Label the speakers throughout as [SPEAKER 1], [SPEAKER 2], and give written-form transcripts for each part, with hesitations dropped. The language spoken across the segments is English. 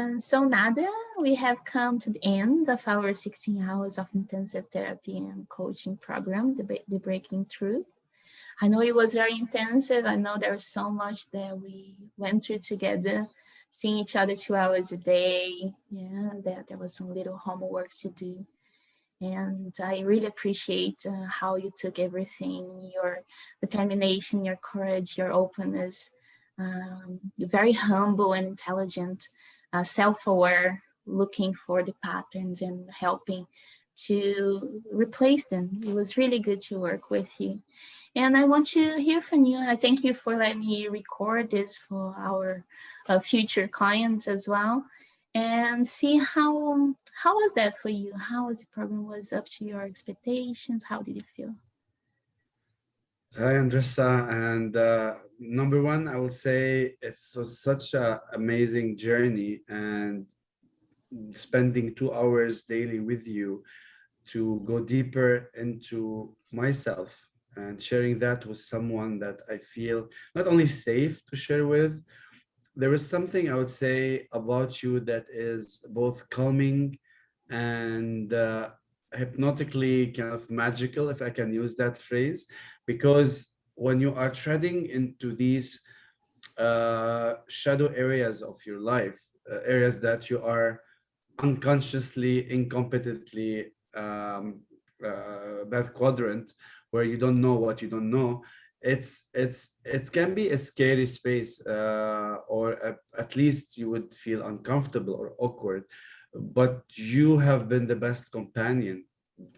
[SPEAKER 1] So Nader, we have come to the end of our 16 hours of intensive therapy and coaching program, the Breaking Through. I know it was very intensive. I know there was so much that we went through together, seeing each other 2 hours a day. Yeah, there was some little homework to do. And I really appreciate how you took everything, your determination, your courage, your openness, very humble and intelligent, self-aware, looking for the patterns and helping to replace them. It was really good to work with you. And I want to hear from you. I thank you for letting me record this for our future clients as well, and see how was that for you? How was the program? Was up to your expectations? How did you feel?
[SPEAKER 2] Hi, Andressa. And number one, I will say it was such an amazing journey, and spending 2 hours daily with you to go deeper into myself and sharing that with someone that I feel not only safe to share with. There is something I would say about you that is both calming and hypnotically kind of magical, if I can use that phrase, because when you are treading into these shadow areas of your life, areas that you are unconsciously, incompetently, that quadrant where you don't know what you don't know, it can be a scary space, or at least you would feel uncomfortable or awkward, but you have been the best companion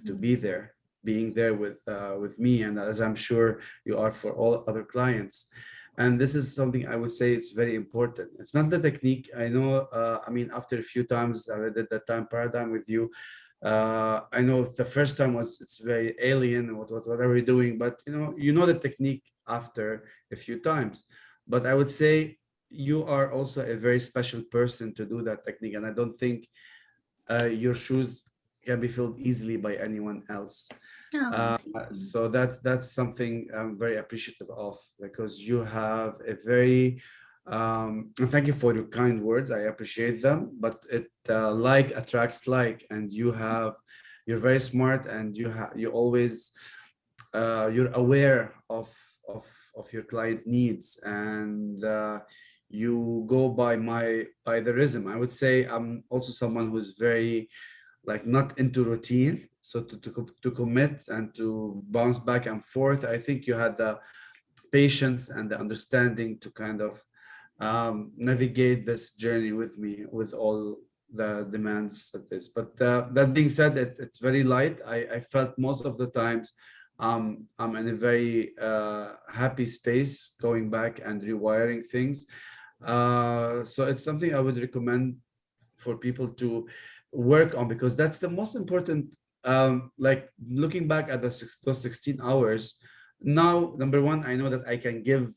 [SPEAKER 2] to be there, being there with me, and as I'm sure you are for all other clients. And this is something I would say it's very important. It's not the technique. I know, I mean, after a few times I did that time paradigm with you, I know the first time was, it's very alien, what are we doing? But you know the technique after a few times. But I would say you are also a very special person to do that technique. And I don't think your shoes can be filled easily by anyone else.
[SPEAKER 1] Oh,
[SPEAKER 2] So that's something I'm very appreciative of, because you have a very and thank you for your kind words. I appreciate them, but it like attracts like, and you're very smart, and you always you're aware of your client needs, and you go by the rhythm. I would say I'm also someone who's very like not into routine, so to commit and to bounce back and forth. I think you had the patience and the understanding to kind of navigate this journey with me, with all the demands of this. But that being said, it's very light. I felt most of the times I'm in a very happy space, going back and rewiring things. So it's something I would recommend for people to work on, because that's the most important. Like looking back at those 16 hours, now, number one, I know that I can give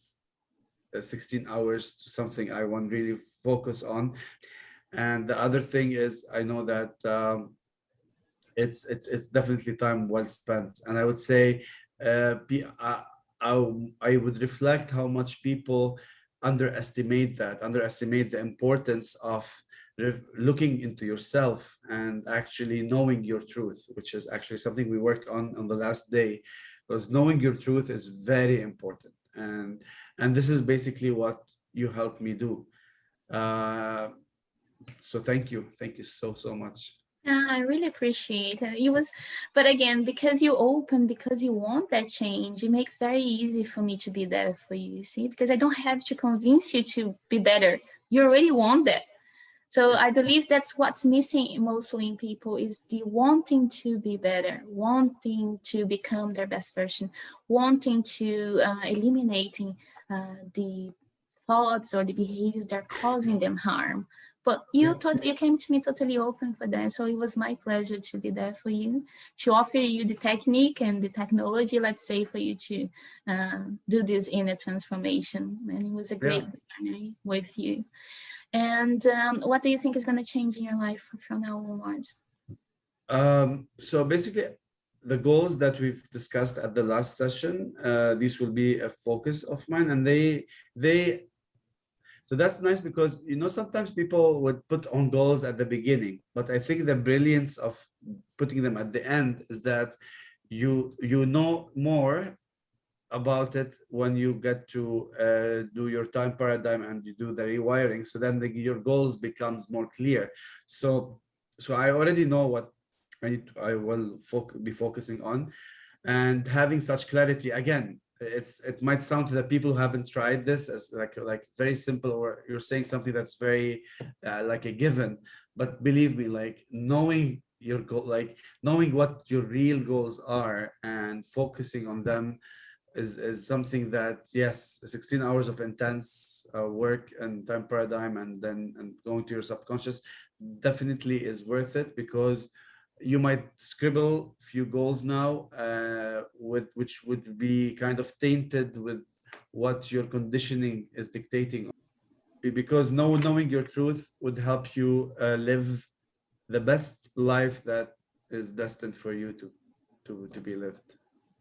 [SPEAKER 2] 16 hours to something I want really focus on. And the other thing is, I know that it's definitely time well spent. And I would say I would reflect how much people underestimate the importance of looking into yourself and actually knowing your truth, which is actually something we worked on the last day, because knowing your truth is very important. And this is basically what you helped me do. uh, so thank you so much.
[SPEAKER 1] yeah, I really appreciate it. It was, but again, because you open, because you want that change, it makes very easy for me to be there for you. You see, because I don't have to convince you to be better. You already want that. So I believe that's what's missing mostly in people is the wanting to be better, wanting to become their best version, wanting to eliminating the thoughts or the behaviors that are causing them harm. But
[SPEAKER 2] Yeah.
[SPEAKER 1] you came to me totally open for that. So it was my pleasure to be there for you, to offer you the technique and the technology, let's say, for you to do this inner transformation. And it was a
[SPEAKER 2] Yeah.
[SPEAKER 1] great journey with you. And what do you think is going to change in your life from now onwards?
[SPEAKER 2] So basically, the goals that we've discussed at the last session, these will be a focus of mine, and they So that's nice because, sometimes people would put on goals at the beginning, but I think the brilliance of putting them at the end is that you know more about it when you get to do your time paradigm and you do the rewiring. So then your goals becomes more clear. So I already know what I will be focusing on, and having such clarity again. It might sound to the people who haven't tried this as like very simple, or you're saying something that's very like a given, but believe me, like knowing your goal, like knowing what your real goals are and focusing on them is something that, yes, 16 hours of intense work and time paradigm, and going to your subconscious definitely is worth it, because you might scribble few goals now with which would be kind of tainted with what your conditioning is dictating, because knowing your truth would help you live the best life that is destined for you to be lived.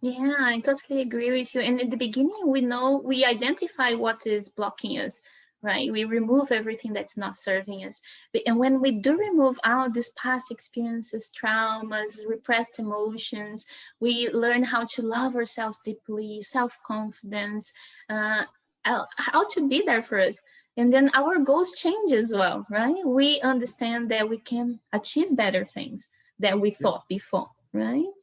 [SPEAKER 1] Yeah, I totally agree with you. And in the beginning, we identify what is blocking us, right? We remove everything that's not serving us. And when we do remove all these past experiences, traumas, repressed emotions, we learn how to love ourselves deeply, self-confidence, uh, how to be there for us. And then our goals change as well, right? We understand that we can achieve better things that we
[SPEAKER 2] Yeah,
[SPEAKER 1] thought before, right?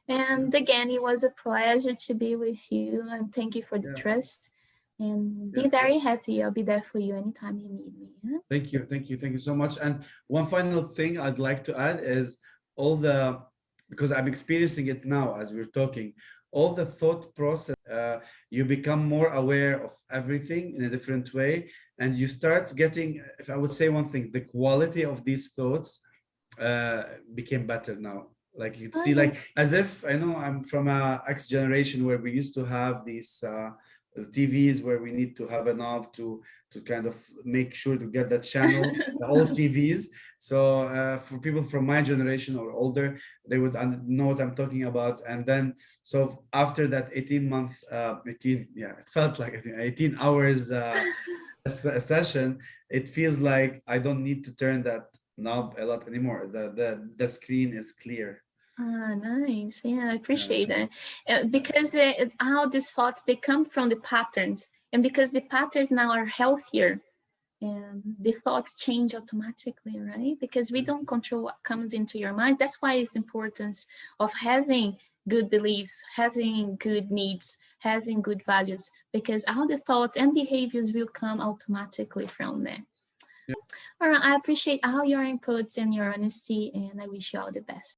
[SPEAKER 2] yeah,
[SPEAKER 1] And again, it was a pleasure to be with you, and thank you for the
[SPEAKER 2] yeah,
[SPEAKER 1] trust. And be
[SPEAKER 2] yeah.
[SPEAKER 1] very happy. I'll be there for you anytime you need me. Yeah?
[SPEAKER 2] Thank you so much. And one final thing I'd like to add is all the, because I'm experiencing it now as we're talking, all the thought process, you become more aware of everything in a different way. And you start getting, if I would say one thing, the quality of these thoughts became better now. Like you'd
[SPEAKER 1] Oh,
[SPEAKER 2] see,
[SPEAKER 1] yeah.
[SPEAKER 2] like as if I know I'm from a X generation where we used to have these TVs where we need to have a knob to kind of make sure to get that channel, the old TVs. So for people from my generation or older, they would know what I'm talking about. And then, so after that 18, yeah, it felt like I think 18 hours a session, it feels like I don't need to turn that knob a lot anymore. The screen is clear.
[SPEAKER 1] Ah, nice. Yeah, I
[SPEAKER 2] Yeah,
[SPEAKER 1] appreciate that.
[SPEAKER 2] yeah,
[SPEAKER 1] Because how these thoughts, they come from the patterns. And because the patterns now are healthier, and the thoughts change automatically, right? Because we don't control what comes into your mind. That's why it's the importance of having good beliefs, having good needs, having good values, because all the thoughts and behaviors will come automatically from there.
[SPEAKER 2] yeah.
[SPEAKER 1] All right, I appreciate all your inputs and your honesty, and I wish you all the best.